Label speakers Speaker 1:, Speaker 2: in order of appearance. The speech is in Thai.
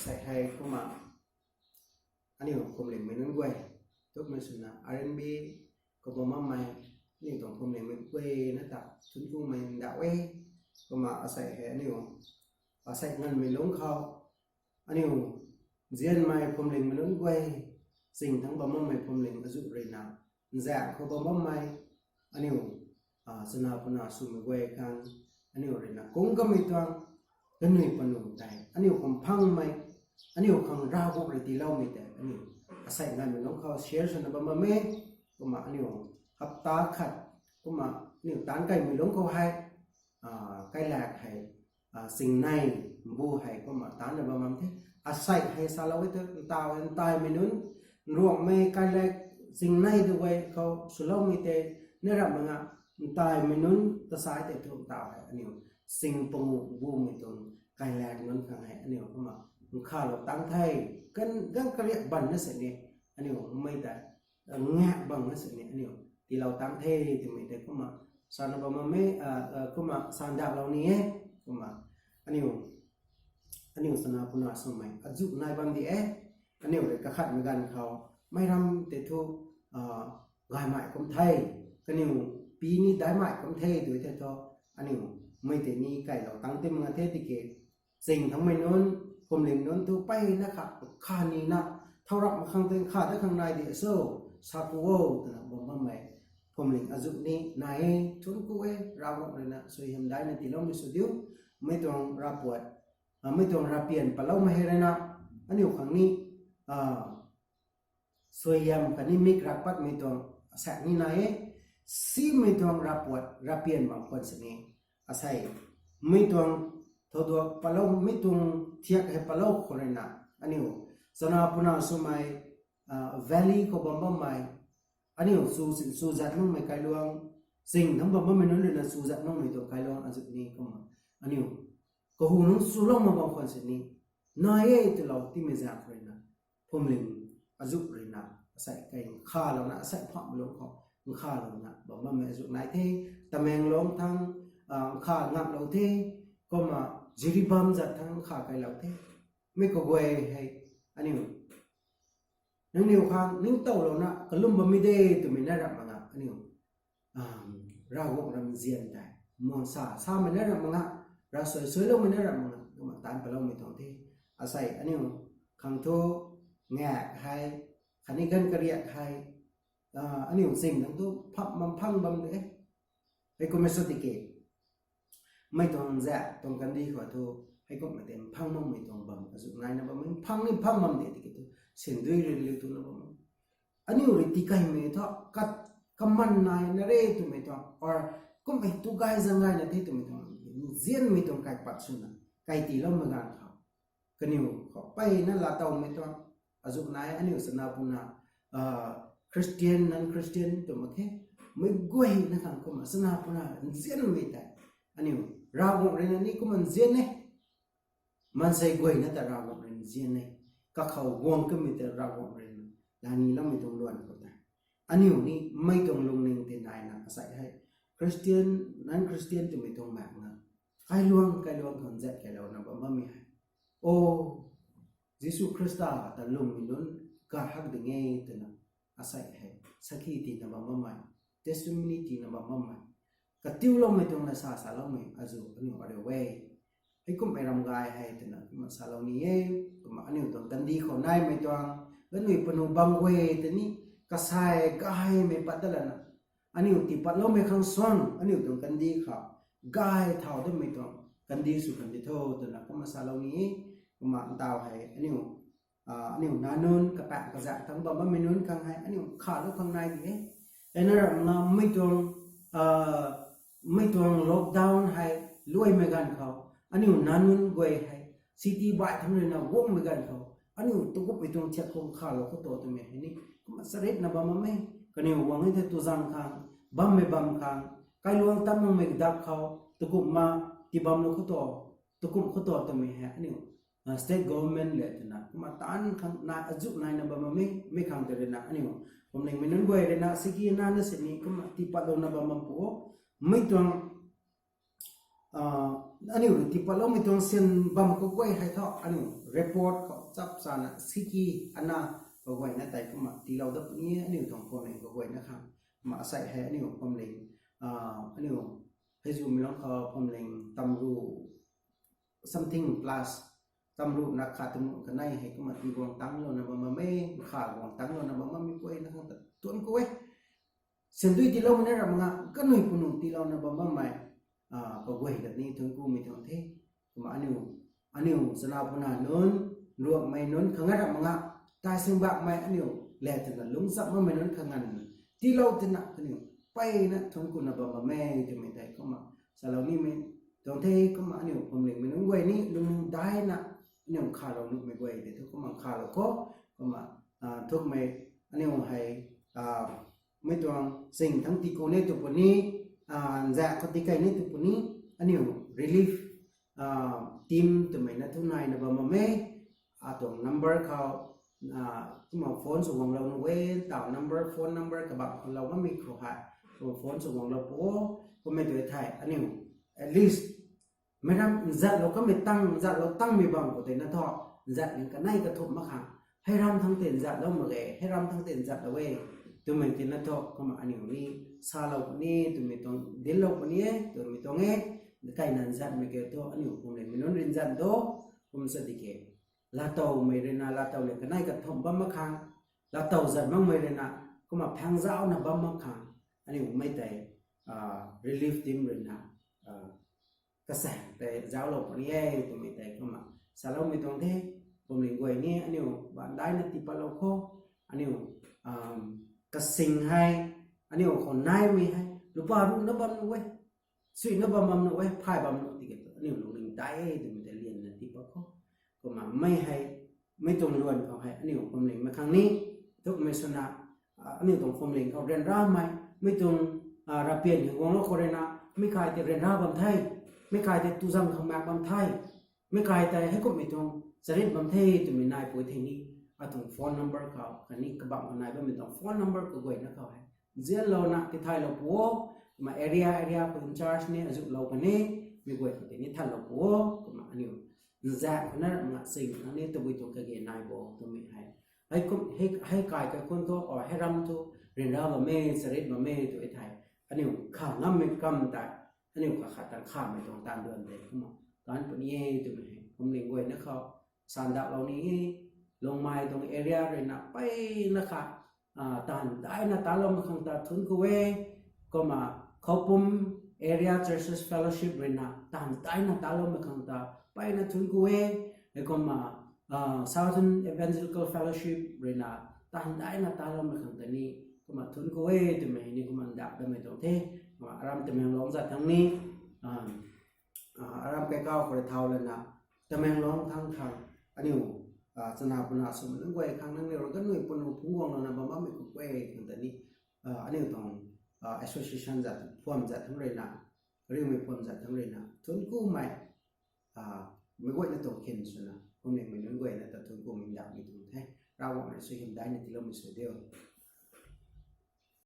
Speaker 1: sai hai kuma ani kom le menun gwe tok mesuna R&B ko boma mai ni tong kom le men gwe na ta chun ku men da we kuma asai he ani asai ngan me long khao ani zian mai kom le menun gwe sing thang boma mai kom le azu reina za ko boma mai ani sana puna su me gwe kan ani reina kong ka mi twang kanui panu tai ani kom phang mai ani khang ra go re ti lau mi te ani asai ngan me long khao share sana boma me kuma ani hapta khat kuma ni tan kai mi long ko hai kai lạc hai sing nai bu hai kuma tan na bama the asai hai salawi te taw en tai mi nun ruang me kai lạc sing nai de we ko sulo mi te ne ra manga tai mi nun ta sai te thum taw hai ani sing pong bu mi ton kai lạc nun khang hai ani kuma kha lo tang thai kan gang kriya ban na se ni ani mai ta ngak bang na se ni ani thì lâu tăng thế thì mình thấy có mà sao nó bao mấy có mà sao đạo lâu ní có mà anh yêu sao nào cũng nói xong mày giúp này bằng đi anh yêu để các khách mình gầnเขาไม่ทำแต่ทุกgài mại cũng thay anh yêu pi ní đái mại cũng thay tuổi thế thôi anh yêu mấy thế ní cái lâu tăng thêm mà thế thì kểสิ่งทั้งไม่นู้นผมเลี้ยงนู้นตัวไปนะครับข้านี่นะเท่ารับมาข้างเต็งข้าได้ข้างในเดี๋ยวโซ่ซาปูโอแต่ละบ่มาใหม่ผมเลี้ยงอาจุนี้นายทุนกูเราบอกเลยนะสวยเห็นได้ในที่เราไม่สุดยิ่งไม่ต้องรับปวดไม่ต้องรับเปลี่ยนปะเราไม่ให้เลยนะอันนี้ครั้งนี้สวยยำคันนี้มิกรับปัดไม่ต้องแสกนี่นายซีไม่ต้องรับปวดรับเปลี่ยนบางคนสินี้อาศัยไม่ต้องทตัวปะเราไม่ต้องเทียบให้ปะเราคนเลยนะอันนี้สนาปุนาสมัยvalley ก็บ่มาใหม่อันนี้สู่จัดน้องไม่ไกลลวงสิ่งทั้งบ่มาไม่นู้นเลยนะสู่จัดน้องไม่ตัวไกลลวงอันสุดนี้ก็มาอันนี้ก็หูน้องสู่ลงมาบางคนสินี้นายตัวเราที่ไม่จากเลยนะผมเลี้ยงอาจุเลยนะใส่ไก่ข้าเรานะใส่ผักลงของข้าเรานะบ่มาไม่อาจุนายเท่ตะแมงลงทั้งข้างับเราเท่ก็มาจิริบัมจัดทั้งข้าไก่เราเท่ไม่ก็เว้ยให้อันนี้นั่งนิวข้างนิ่งโตแล้วนะก็ลุ่มบะไม่ได้ตัวไม่ได้รับมั้งอ่ะอันนี้เราวงรำเจียนได้มองซาไม่ได้รับมั้งอ่ะเราสวยๆเราไม่ได้รับมั้งอ่ะก็มาตามไปเราไม่ต้องที่อาศัยอันนี้ขังโตแง่ใครขันนี้กันกระเรียกใครอันนี้สิ่งทั้งตัวพับมันพังบำเลยไอ้ก็ไม่สติเกตไม่ต้องแจกตรงกันดีกว่าตัวให้ก็ไม่เต็มพังมันไม่ต้องบำสุดท้ายนะบำมันพังนี่พังบำเด็ดที่ตัวเส้นด้วยเรื่องตัวนั้นบำอันนี้อุริติกายไม่ท้อกัดกำมันนายนเรตุไม่ท้อหรือก็ไม่ตุกายจังไงนะที่ตัวไม่ท้อเจียนไม่ต้องกายปัดสุนัขกายตีเราไม่งานเขาก็นิวเขาไปนั่นละเตาไม่ท้ออาจุนายอันนี้สนาปุนาคริสเตียนนั้นคริสเตียนตัวมันแค่ไม่กวยนะครับก็มาสนาปุนาเจียนไม่ได้อันนี้เราบอกเรื่องนี้ก็มันเจียนเนี่ยมันใส่กวยนะแต่เราบอกเรื่องเจียนเนี่ยก็เขาวงก็มีแต่เราบอกเรื่องด้านนี้เราไม่ต้องล้วนก็ได้อันนี้นี่ไม่ต้องลงหนึ่งเต็นได้นะใส่ให้คริสเตียนนั้นคริสเตียนจะไม่ต้องแบบนะใครล้วนคนเจ็ดแกเรานะบอกว่าไม่ให้โอ้ยิสุคริสต์แต่ลงมีนู้นก็หักดึงไงตัวนะใส่ให้สักทีตีนะบอกว่าไม่ testimony ตีนะบอกว่าไม่ก็ติ้วเราไม่ต้องละซาเราไม่อาจุอันนี้อะไรเว้ยให้ก็ไม่รำกายให้ตัวนะมาซาเรานี่ก็มาอันนี้ต้องกันดีเขาได้ไม่ต้องแล้วนี่ปนุบังเวตัวนี้ก็ใส่ก็ให้ไม่ปัดตละนะอันนี้ที่ปัดเราไม่ขังซ้อนอันนี้ต้องกันดีเขากายเท่าที่ไม่ต้องกันดีสุกันดีเท่าตัวนะก็มาซาเรานี่ก็มาอันตาวให้อันนี้นานุนกับแปะกับจักทั้งบ่มาไม่นุนข้างให้อันนี้ขาดแล้วข้างในดิแต่นั่นเราไม่ต้องล็อกดาวน์ให้รวยไม่กันเขาอันนี้นานุนกวยให้ซิตี้บ้านทั้งนั้นนะวงไม่กันเขาอันนี้ตัวก็ไปตรงเช็คของขาดแล้วก็ตัวตัวเองนี่ก็มาเสด็จนะบ่มาไม่ก็เนี่ยวางให้ตัวจังข้างบ่ไม่บ่ข้างใครลวงตั้มไม่ดับเขาตัวก็มาที่บ่แล้วก็ตัวก็ตัวตัวเองอันนี้state government เลยนะมาตานข้างนาอาจุนายนะบ่มาไม่ข้างเตอร์นะอันนี้ผมเนี่ยไม่นึกว่าเลยนะสิ่งนั้นสิ่งนี้ก็มาที่ปัดเรานะบ่มาปูไม่ต้อง อันนี้ที่พอเราไม่ต้องเซ็นบัมก็ไว้ให้เท่าอันนี้รีพอร์ตเขาจับสารสิกีอันน่ะก็ไว้นะแต่ก็มาที่เราดับนี้อันนี้ต้องคนเองก็ไว้นะครับมาใส่ให้อันนี้ผมเล็งอันนี้ให้ซูมแล้วเขาผมเล็งตำรู something plus ตำรูนักขาดตำรูกันได้ให้ก็มาตีกองตั้งเรานะบ่มาไม่ขาดกองตั้งเรานะบ่มาไม่กวยนะครับแต่ตัวนี้ก็ไว้เส้นด้วยที่เราเนี่ยเรามาก็หน่วยปุ่นที่เรานะบ่มาไม่ก็ไว้แบบนี้ถึงกูไม่ถึงเท่มาอันนี้สนาปนาโน้นรวมไม่โน้นขังงั้นเรามาตายซึ่งบักไม่อันนี้แหล่ถึงกันลุงสักมาไม่โน้นขังงั้นที่เราจะนักอันนี้ไปนะถึงกูนะบ่มาไม่จะไม่ได้ก็มาสารนี้ไม่ถึงเท่ก็มาอันนี้ผมเลี้ยงไม่น้องไว้นี่ลุงได้นะอันนี้ข้าเราลุกไม่ไว้เดี๋ยวทุกคนมาข้าเราก็มาทุกไม่อันนี้ให้ไม่ต้องสิ่งทั้งที่กูเนี่ยตัวปุ่นนี้จากคนที่ใกล้เนี่ยตัวปุ่นนี้อันนี้ relief team ตัวไม่นะทุกนายนะบ่มาไม่ตัว number เขาที่มาโฟนส่งเราเว้ยต่อ number phone number กับแบบเราไม่มีครบหายตัวโฟนส่งเราโอ้ก็ไม่ตัวไทยอันนี้ at least ไม่ทำจัดเราก็ไม่ตั้งจัดเราตั้งมีบางคนนะท่อจัดอย่างกันได้กระทบมาขังให้รำทั้งเต็นจัดแล้วมาเลยให้รำทั้งเต็นจัดเอาไว้ตัวไม่ตินนะท่อก็มาอันนี้ซาเราคนนี้ตัวไม่ต้องเดินเราคนนี้ตัวไม่ต้องใกล้นั้นจัดไม่เกี่ยวตัวอันนี้ผมเลยไม่น้องเรียนจัดโตผมสติเกลาเตาไม่เรียนลาเตาเลยกันได้กระทบบ้ามาขังลาเตาจัดมั่งไม่เรียนก็มาพังเจ้านะบ้ามาขังอันนี้ผมไม่ได้relief team เรียนกระแสแต่เจ้าเราคนนี้ตัวไม่ได้ก็มาสารเราไม่ต้องเท่ผมเรียนไว้เนี่ยอันนี้บ้านได้นะที่ปะเราโคอันนี้กระสิงให้อันนี้คนนายมีให้หรือเปล่ารู้นับบัมนู้ไว้สุยนับบัมนู้ไว้พายบัมนู้ที่เกิดอันนี้ลงลิงได้ตัวไม่ได้เรียนนะที่ปะเขาก็มาไม่ให้ไม่ตรงล้วนเขาให้อันนี้ผมเรียนมาครั้งนี้ทุกไม่สนะอันนี้ต้องผมเรียนเขาเรียนร่าไม่ตรงรับเปลี่ยนอย่างวงเราคนเรียนนะไม่ขายแต่เรียนร่าบัมไทยไม่ขายแต่ตุจังขมักบัมไทยไม่ขายแต่ให้ก็ไม่ตรงสริบัมไทยตัวไม่นายป่วยเทนี้atau phone number kau kani kebab manai ba minta phone number ko goi na kau hai zel lo na ti thai lo po ma area ko in charge ne azu lo ka ne mi goi ko ni thal lo po ko ma ani za na ma sing ani to bui to ka ge nai bo to mi hai hai kai ka kon to or hai ram to rin ra ba me sarit ba me to ai thai ani kha ngam me kam ta ani ka kha ta kha me tong tan duan de ko ma tan pu ni to miผมเลี้ยงไว้นะเขาสันดาเรานี้ลงมาตรงเอเรียเลยนะไปนะคะตานได้นะตาลงมาข้างตาทุนกูเวก็มาเขาปุ่ม area churches fellowship เลยนะตานได้นะตาลงมาข้างตาไปนะทุนกูเวแล้วก็มาsouthern evangelical fellowship เลยนะตานได้นะตาลงมาข้างตานี้ก็มาทุนกูเวตัวเมย์นี่ก็มันดับตัวเมย์ตรงเท่มารำตัวเมย์ร้องจากทางนี้รำไปก้าวคนเท่าเลยนะตัวเมย์ร้องทั้งทางอันนี้สนาปนาสมนึกไว้ครั้งนั้นเราก็หน่วยปนพุ่งวงเรานะบ้าไม่กุกไว้ตั้งแต่นี้อันนี้ต้องassociation จัดพวมจัดทั้งเรนะเรื่องไม่พวมจัดทั้งเรนะทุนกู้ใหม่ไม่ว่าจะต้องเข็นสุนะผมเองไม่นึกไว้นะแต่ทุนกู้มันอยากมีทุนแท้เราว่าไม่ช่วยเห็นได้ในที่เราไม่ช่วยเดียว